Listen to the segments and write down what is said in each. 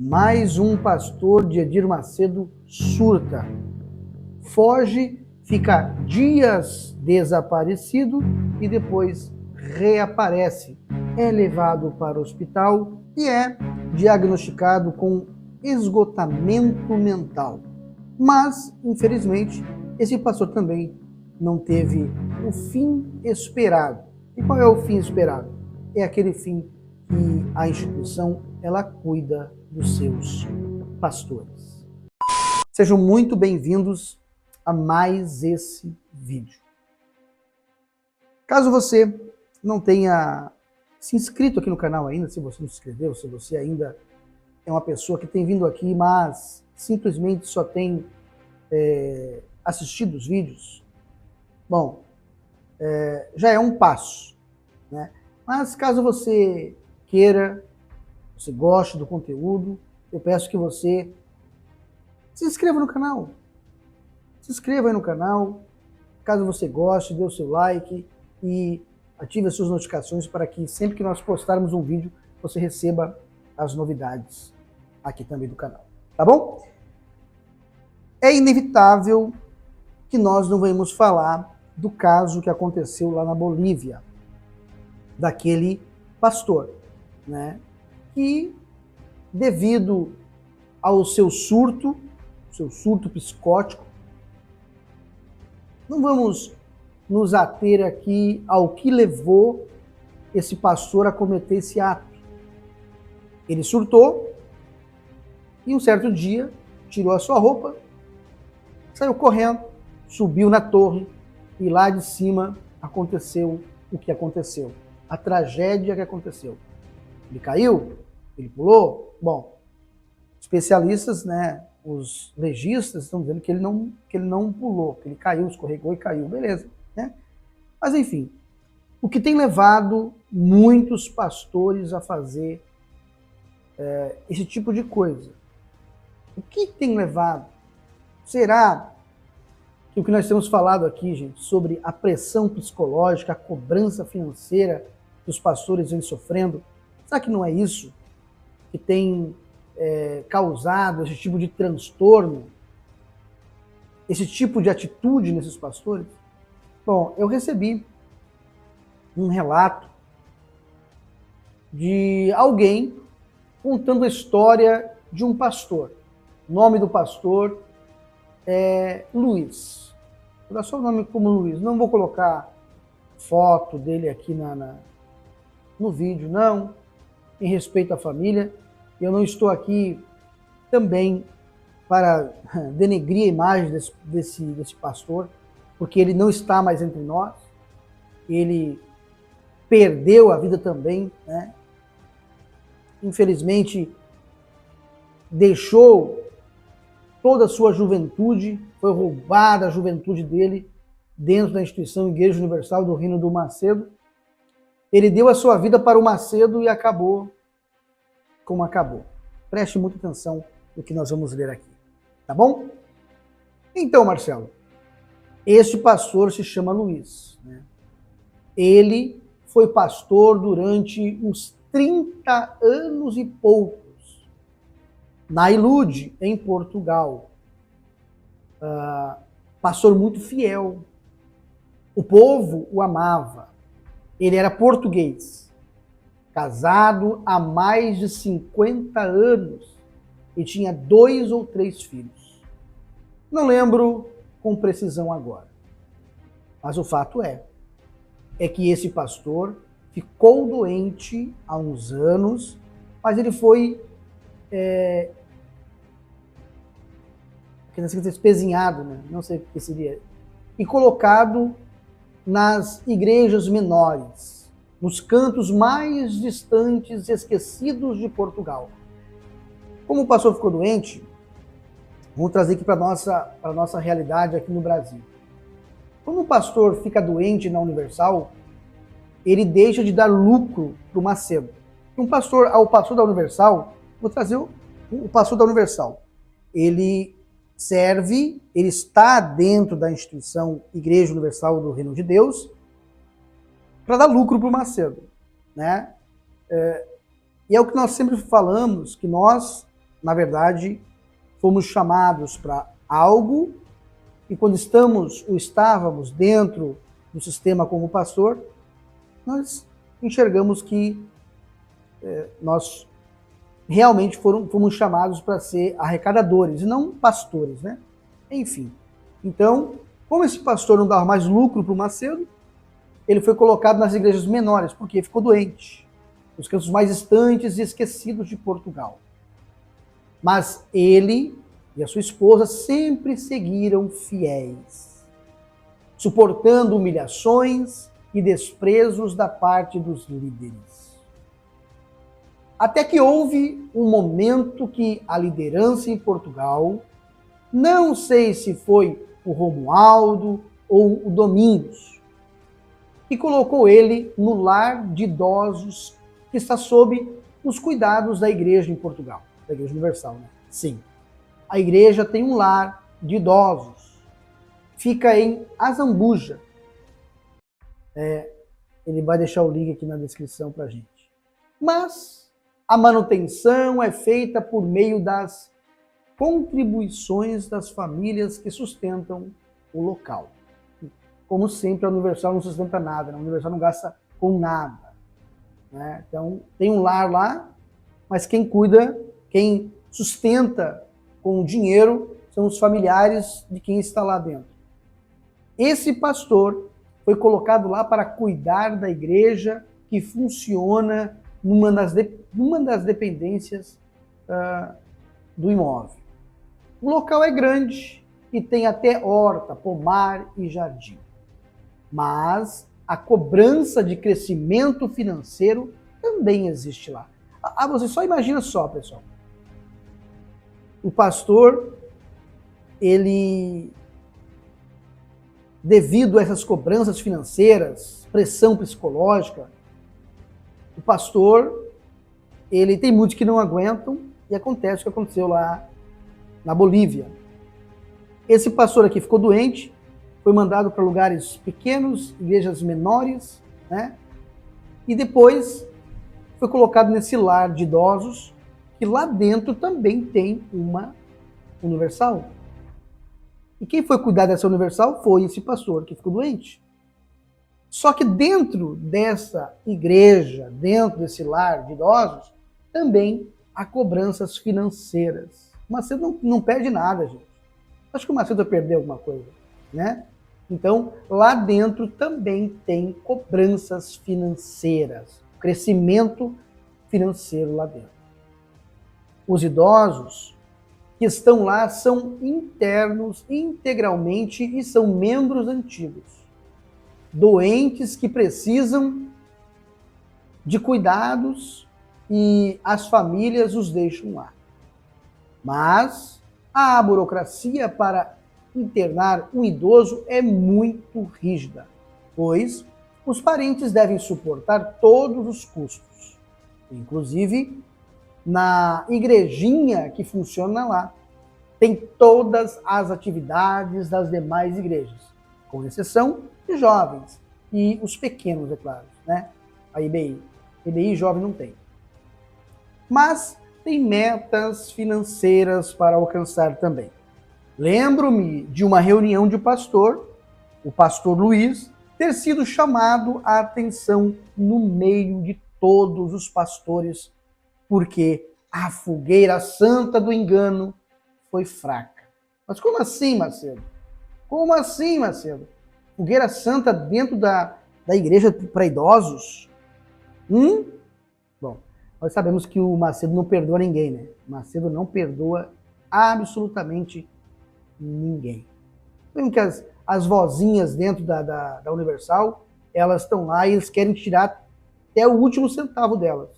Mais um pastor de Edir Macedo surta. Foge, fica dias desaparecido e depois reaparece. É levado para o hospital e é diagnosticado com esgotamento mental. Mas, infelizmente, esse pastor também não teve o fim esperado. E qual é o fim esperado? É aquele fim que a instituição ela cuida dos seus pastores. Sejam muito bem-vindos a mais esse vídeo. Caso você não tenha se inscrito aqui no canal ainda, se você não se inscreveu, se você ainda é uma pessoa que tem vindo aqui, mas simplesmente só tem assistido os vídeos, bom, já é um passo, né? Mas caso você queira, você goste do conteúdo, eu peço que você se inscreva no canal. Se inscreva aí no canal, caso você goste, dê o seu like e ative as suas notificações para que sempre que nós postarmos um vídeo, você receba as novidades aqui também do canal, tá bom? É inevitável que nós não venhamos falar do caso que aconteceu lá na Bolívia, daquele pastor, né, que devido ao seu surto psicótico, não vamos nos ater aqui ao que levou esse pastor a cometer esse ato. Ele surtou e um certo dia tirou a sua roupa, saiu correndo, subiu na torre e lá de cima aconteceu o que aconteceu. A tragédia que aconteceu. Ele caiu? Ele pulou? Bom, especialistas, né, os legistas estão dizendo que ele não pulou, que ele caiu, escorregou e caiu, beleza, né? Mas enfim, o que tem levado muitos pastores a fazer esse tipo de coisa? O que tem levado? Será que o que nós temos falado aqui, gente, sobre a pressão psicológica, a cobrança financeira que os pastores vêm sofrendo, será que não é isso que tem causado esse tipo de transtorno, esse tipo de atitude nesses pastores? Bom, eu recebi um relato de alguém contando a história de um pastor. O nome do pastor é Luiz. Vou dar só o nome como Luiz. Não vou colocar foto dele aqui no vídeo, não, em respeito à família. Eu não estou aqui também para denegrir a imagem desse pastor, porque ele não está mais entre nós. Ele perdeu a vida também, né? Infelizmente, deixou toda a sua juventude, foi roubada a juventude dele dentro da instituição Igreja Universal do Reino do Macedo. Ele deu a sua vida para o Macedo e acabou como acabou. Preste muita atenção no que nós vamos ler aqui, tá bom? Então, Marcelo, este pastor se chama Luiz, né? Ele foi pastor durante uns 30 anos e poucos, na Ilude, em Portugal. Pastor muito fiel. O povo o amava. Ele era português, casado há mais de 50 anos e tinha 2 ou 3 filhos. Não lembro com precisão agora, mas o fato é que esse pastor ficou doente há uns anos, mas ele foi espezinhado, né? Não sei o que seria, e colocado nas igrejas menores, nos cantos mais distantes, esquecidos de Portugal. Como o pastor ficou doente, vamos trazer aqui para a nossa realidade aqui no Brasil. Quando o pastor fica doente na Universal, ele deixa de dar lucro para o Macedo. O pastor da Universal, vou trazer o pastor da Universal, ele serve, ele está dentro da instituição Igreja Universal do Reino de Deus para dar lucro para o Macedo, né? E é o que nós sempre falamos, que nós na verdade, fomos chamados para algo e quando estávamos dentro do sistema como pastor, nós enxergamos que nós realmente fomos chamados para ser arrecadadores e não pastores, né? Enfim. Então, como esse pastor não dava mais lucro para o Macedo, ele foi colocado nas igrejas menores, porque ficou doente, nos cantos mais distantes e esquecidos de Portugal. Mas ele e a sua esposa sempre seguiram fiéis, suportando humilhações e desprezos da parte dos líderes. Até que houve um momento que a liderança em Portugal, não sei se foi o Romualdo ou o Domingos, que colocou ele no lar de idosos que está sob os cuidados da igreja em Portugal, da Igreja Universal, né? Sim, a igreja tem um lar de idosos, fica em Azambuja. Ele vai deixar o link aqui na descrição para a gente. Mas a manutenção é feita por meio das contribuições das famílias que sustentam o local. Como sempre, a Universal não sustenta nada, a Universal não gasta com nada, né? Então, tem um lar lá, mas quem cuida, quem sustenta com o dinheiro, são os familiares de quem está lá dentro. Esse pastor foi colocado lá para cuidar da igreja que funciona numa das dependências do imóvel. O local é grande e tem até horta, pomar e jardim. Mas a cobrança de crescimento financeiro também existe lá. Você só imagina só, pessoal. O pastor, ele, devido a essas cobranças financeiras, pressão psicológica, o pastor, ele tem muitos que não aguentam e acontece o que aconteceu lá na Bolívia. Esse pastor aqui ficou doente, foi mandado para lugares pequenos, igrejas menores, né? E depois foi colocado nesse lar de idosos, que lá dentro também tem uma Universal. E quem foi cuidar dessa Universal foi esse pastor que ficou doente. Só que dentro dessa igreja, dentro desse lar de idosos, também há cobranças financeiras. O Macedo não perde nada, gente. Acho que o Macedo vai perder alguma coisa, né? Então, lá dentro também tem cobranças financeiras, crescimento financeiro lá dentro. Os idosos que estão lá são internos integralmente e são membros antigos, doentes que precisam de cuidados e as famílias os deixam lá. Mas a burocracia para internar um idoso é muito rígida, pois os parentes devem suportar todos os custos, inclusive na igrejinha que funciona lá, tem todas as atividades das demais igrejas, com exceção de jovens e os pequenos, é claro, né? A IBI. IBI jovem não tem. Mas tem metas financeiras para alcançar também. Lembro-me de uma reunião de pastor, o pastor Luiz, ter sido chamado a atenção no meio de todos os pastores, porque a fogueira santa do engano foi fraca. Mas como assim, Macedo? Como assim, Macedo? Fogueira santa dentro da igreja para idosos? Bom, nós sabemos que o Macedo não perdoa ninguém, né? O Macedo não perdoa absolutamente ninguém. Mesmo que as vozinhas dentro da Universal, elas estão lá e eles querem tirar até o último centavo delas.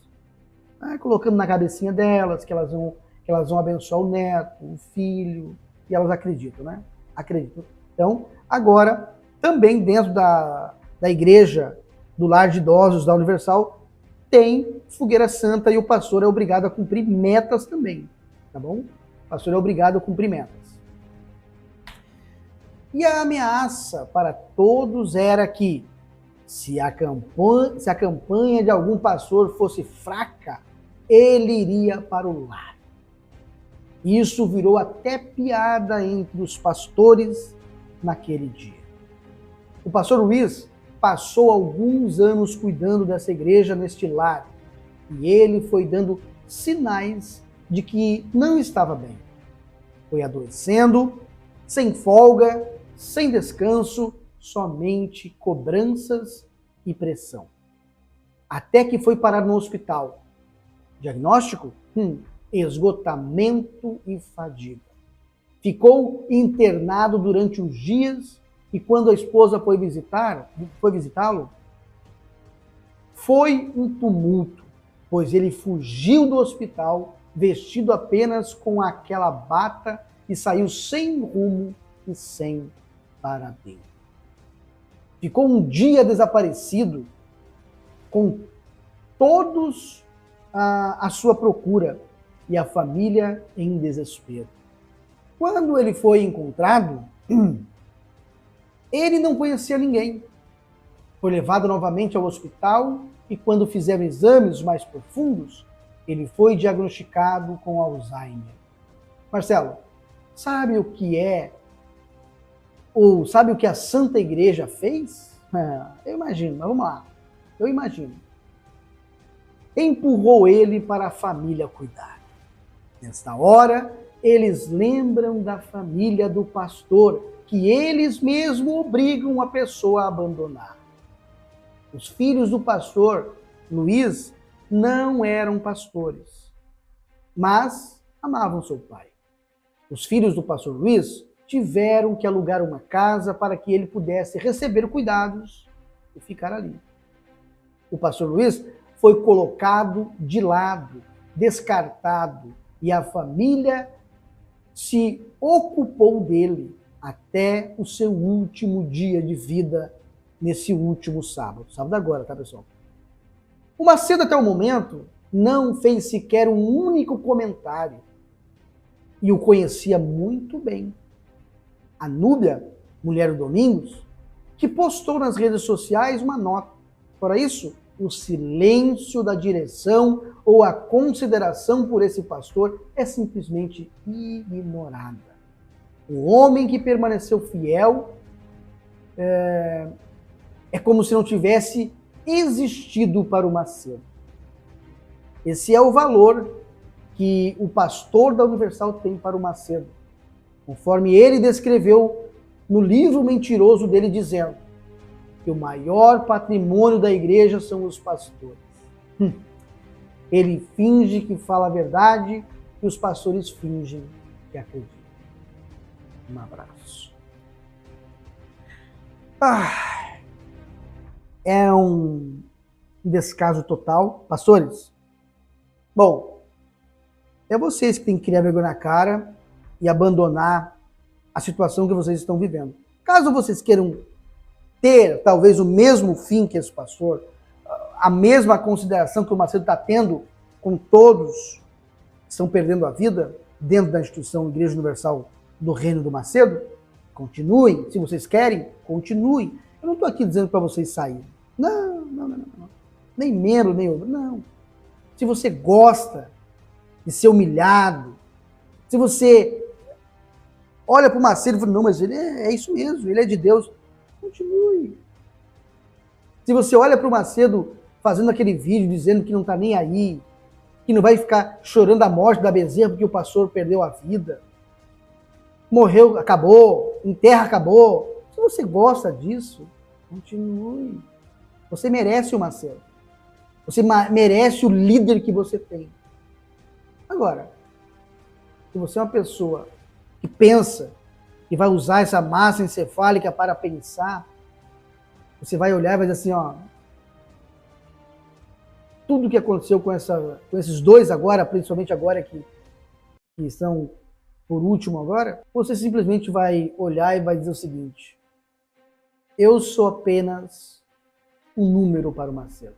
Colocando na cabecinha delas que elas vão abençoar o neto, o filho, e elas acreditam, né? Acreditam. Então, agora, também dentro da igreja do lar de idosos da Universal, tem fogueira santa e o pastor é obrigado a cumprir metas também, tá bom? O pastor é obrigado a cumprir metas. E a ameaça para todos era que, se a campanha de algum pastor fosse fraca, ele iria para o lar. Isso virou até piada entre os pastores naquele dia. O pastor Luiz passou alguns anos cuidando dessa igreja neste lar e ele foi dando sinais de que não estava bem. Foi adoecendo, sem folga, sem descanso, somente cobranças e pressão. Até que foi parar no hospital. Diagnóstico? Esgotamento e fadiga. Ficou internado durante uns dias e quando a esposa foi visitá-lo, foi um tumulto, pois ele fugiu do hospital vestido apenas com aquela bata e saiu sem rumo e sem paradeiro. Ficou um dia desaparecido, com todos à sua procura e a família em desespero. Quando ele foi encontrado, ele não conhecia ninguém. Foi levado novamente ao hospital e quando fizeram exames mais profundos, ele foi diagnosticado com Alzheimer. Marcelo, sabe o que é, ou sabe o que a Santa Igreja fez? Eu imagino, mas vamos lá. Eu imagino. Empurrou ele para a família cuidar. Nesta hora, eles lembram da família do pastor, que eles mesmos obrigam a pessoa a abandonar. Os filhos do pastor Luiz não eram pastores, mas amavam seu pai. Os filhos do pastor Luiz tiveram que alugar uma casa para que ele pudesse receber cuidados e ficar ali. O pastor Luiz foi colocado de lado, descartado, e a família se ocupou dele até o seu último dia de vida, nesse último sábado. Sábado agora, tá, pessoal? O Macedo, até o momento, não fez sequer um único comentário. E o conhecia muito bem. A Núbia, mulher do Domingos, que postou nas redes sociais uma nota. Fora isso, o silêncio da direção ou a consideração por esse pastor é simplesmente ignorada. O homem que permaneceu fiel é como se não tivesse existido para o Macedo. Esse é o valor que o pastor da Universal tem para o Macedo, conforme ele descreveu no livro mentiroso dele, dizendo que o maior patrimônio da igreja são os pastores. Ele finge que fala a verdade e os pastores fingem que acreditam. Um abraço. É um descaso total. Pastores, bom, é vocês que têm que criar vergonha na cara e abandonar a situação que vocês estão vivendo. Caso vocês queiram ter talvez o mesmo fim que esse pastor, a mesma consideração que o Macedo está tendo com todos que estão perdendo a vida dentro da instituição Igreja Universal do Reino do Macedo, continuem. Se vocês querem, continuem. Eu não estou aqui dizendo para vocês saírem. Não. Nem membro, nem outro. Não. Se você gosta de ser humilhado, se você olha para o Macedo e fala, não, mas ele é isso mesmo, ele é de Deus, continue. Se você olha para o Macedo fazendo aquele vídeo dizendo que não está nem aí, que não vai ficar chorando a morte da Bezerra porque o pastor perdeu a vida, morreu, acabou, enterra, acabou. Se você gosta disso, continue. Você merece o Macedo. Você merece o líder que você tem. Agora, se você é uma pessoa que pensa que vai usar essa massa encefálica para pensar, você vai olhar e vai dizer assim, ó, tudo que aconteceu com esses dois agora, principalmente agora que estão por último agora, você simplesmente vai olhar e vai dizer o seguinte, eu sou apenas um número para o Macedo.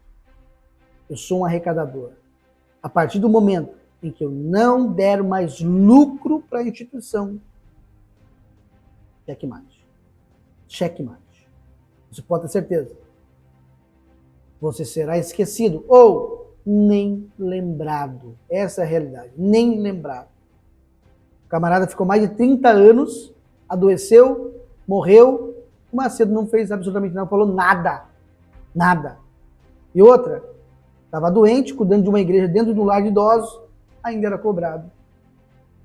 Eu sou um arrecadador. A partir do momento em que eu não der mais lucro para a instituição, checkmate. Checkmate. Você pode ter certeza. Você será esquecido ou nem lembrado. Essa é a realidade. Nem lembrado. O camarada ficou mais de 30 anos, adoeceu, morreu. O Macedo não fez absolutamente nada, não falou nada. Nada. E outra, estava doente, cuidando de uma igreja dentro de um lar de idosos, ainda era cobrado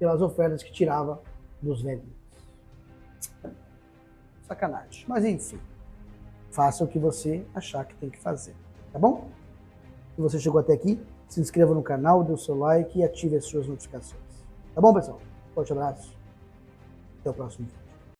pelas ofertas que tirava dos velhos. Sacanagem. Mas enfim, faça o que você achar que tem que fazer, tá bom? Se você chegou até aqui, se inscreva no canal, dê o seu like e ative as suas notificações. Tá bom, pessoal? Forte abraço. Até o próximo vídeo.